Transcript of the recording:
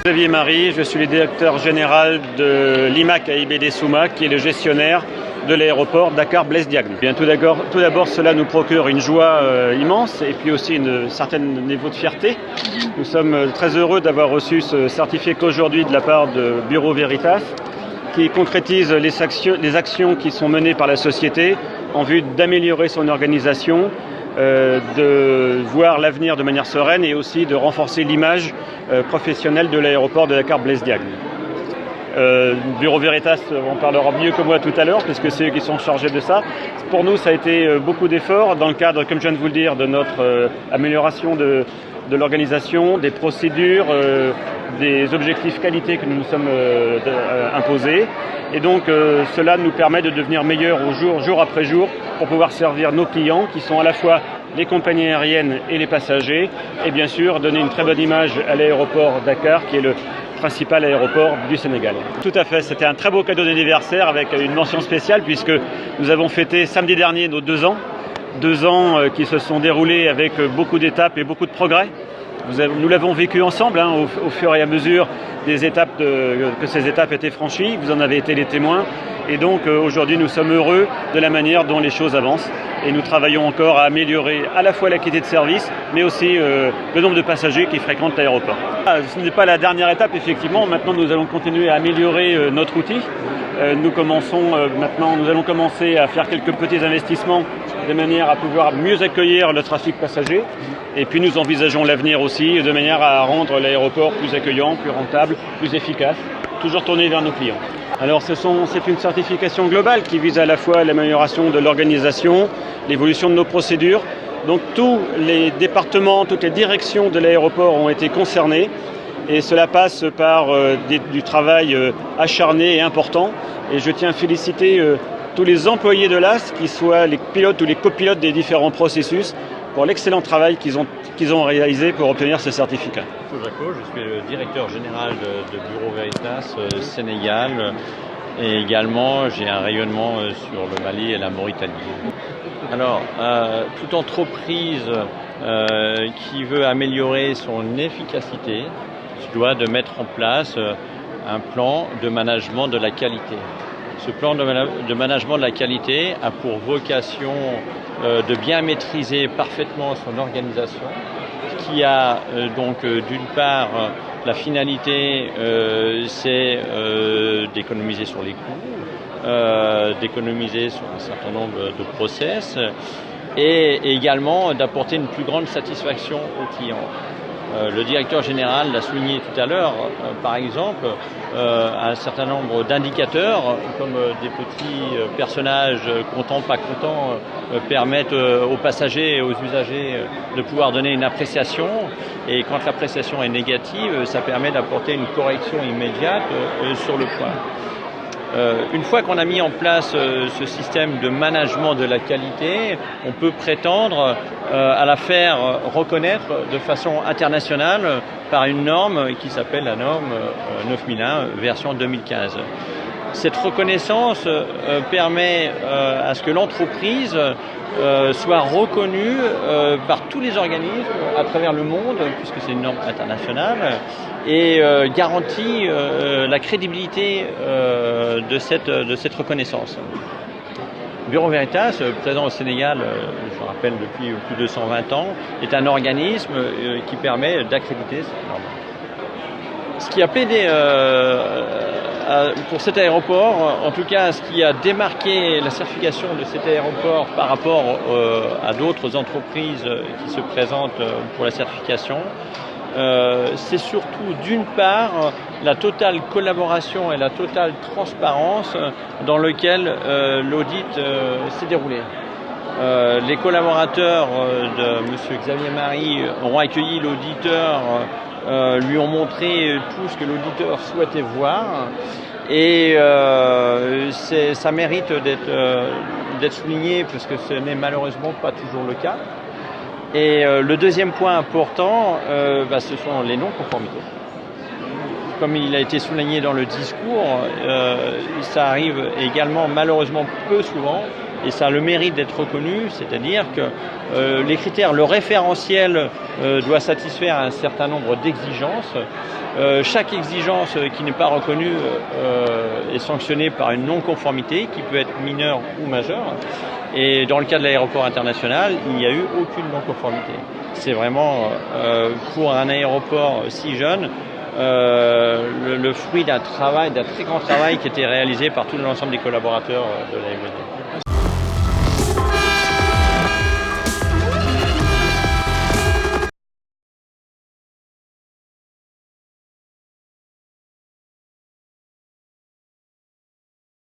Xavier Marie, je suis le directeur général de l'IMAC AIBD Soumac, qui est le gestionnaire de l'aéroport Dakar-Blaise Diagne. Bien, tout d'abord, cela nous procure une joie immense et puis aussi un certain niveau de fierté. Nous sommes très heureux d'avoir reçu ce certificat aujourd'hui de la part de Bureau Veritas, qui concrétise les actions qui sont menées par la société en vue d'améliorer son organisation, de voir l'avenir de manière sereine et aussi de renforcer l'image professionnelle de l'aéroport de Dakar-Blaise Diagne. Bureau Veritas en parlera mieux que moi tout à l'heure, puisque c'est eux qui sont chargés de ça. Pour nous, ça a été beaucoup d'efforts dans le cadre, comme je viens de vous le dire, de notre amélioration de l'organisation, des procédures, des objectifs qualité que nous nous sommes imposés. Et donc cela nous permet de devenir meilleurs jour après jour pour pouvoir servir nos clients qui sont à la fois les compagnies aériennes et les passagers et bien sûr donner une très bonne image à l'aéroport Dakar qui est le principal aéroport du Sénégal. Tout à fait, c'était un très beau cadeau d'anniversaire avec une mention spéciale puisque nous avons fêté samedi dernier nos 2 ans. 2 ans qui se sont déroulés avec beaucoup d'étapes et beaucoup de progrès. Nous l'avons vécu ensemble au fur et à mesure des étapes que ces étapes étaient franchies. Vous en avez été les témoins. Et donc aujourd'hui, nous sommes heureux de la manière dont les choses avancent. Et nous travaillons encore à améliorer à la fois la qualité de service, mais aussi le nombre de passagers qui fréquentent l'aéroport. Ce n'est pas la dernière étape, effectivement. Maintenant, nous allons continuer à améliorer notre outil. Nous allons commencer à faire quelques petits investissements de manière à pouvoir mieux accueillir le trafic passager. Et puis nous envisageons l'avenir aussi de manière à rendre l'aéroport plus accueillant, plus rentable, plus efficace, toujours tourné vers nos clients. Alors c'est une certification globale qui vise à la fois l'amélioration de l'organisation, l'évolution de nos procédures. Donc tous les départements, toutes les directions de l'aéroport ont été concernés et cela passe par du travail acharné et important. Et je tiens à féliciter tous les employés de l'AS, qu'ils soient les pilotes ou les copilotes des différents processus, pour l'excellent travail qu'ils ont réalisé pour obtenir ce certificat. Jaco, je suis le directeur général de Bureau Veritas Sénégal et également j'ai un rayonnement sur le Mali et la Mauritanie. Alors, toute entreprise qui veut améliorer son efficacité se doit de mettre en place un plan de management de la qualité. Ce plan de management de la qualité a pour vocation de bien maîtriser parfaitement son organisation, qui a donc d'une part la finalité c'est d'économiser sur les coûts, d'économiser sur un certain nombre de process et également d'apporter une plus grande satisfaction aux clients. Le directeur général l'a souligné tout à l'heure, par exemple, un certain nombre d'indicateurs, comme des petits personnages contents, pas contents, permettent aux passagers et aux usagers de pouvoir donner une appréciation. Et quand l'appréciation est négative, ça permet d'apporter une correction immédiate sur le point. Une fois qu'on a mis en place ce système de management de la qualité, on peut prétendre à la faire reconnaître de façon internationale par une norme qui s'appelle la norme 9001 version 2015. Cette reconnaissance permet à ce que l'entreprise soit reconnue par tous les organismes à travers le monde, puisque c'est une norme internationale, et garantit la crédibilité de cette reconnaissance. Bureau Veritas, présent au Sénégal, je rappelle depuis plus de 120 ans, est un organisme qui permet d'accréditer cette norme. Ce qui a plaidé pour cet aéroport, en tout cas ce qui a démarqué la certification de cet aéroport par rapport à d'autres entreprises qui se présentent pour la certification, c'est surtout d'une part la totale collaboration et la totale transparence dans lequel l'audit s'est déroulé. Les collaborateurs de M. Xavier Marie ont accueilli l'auditeur, lui ont montré tout ce que l'auditeur souhaitait voir et ça mérite d'être souligné parce que ce n'est malheureusement pas toujours le cas. Et le deuxième point important, ce sont les non-conformités. Comme il a été souligné dans le discours, ça arrive également malheureusement peu souvent et ça a le mérite d'être reconnu, c'est-à-dire que les critères, le référentiel doit satisfaire un certain nombre d'exigences. Chaque exigence qui n'est pas reconnue est sanctionnée par une non-conformité qui peut être mineure ou majeure. Et dans le cas de l'aéroport international, il n'y a eu aucune non-conformité. C'est vraiment, pour un aéroport si jeune, le fruit d'un très grand travail qui était réalisé par tout l'ensemble des collaborateurs de l'AIBD.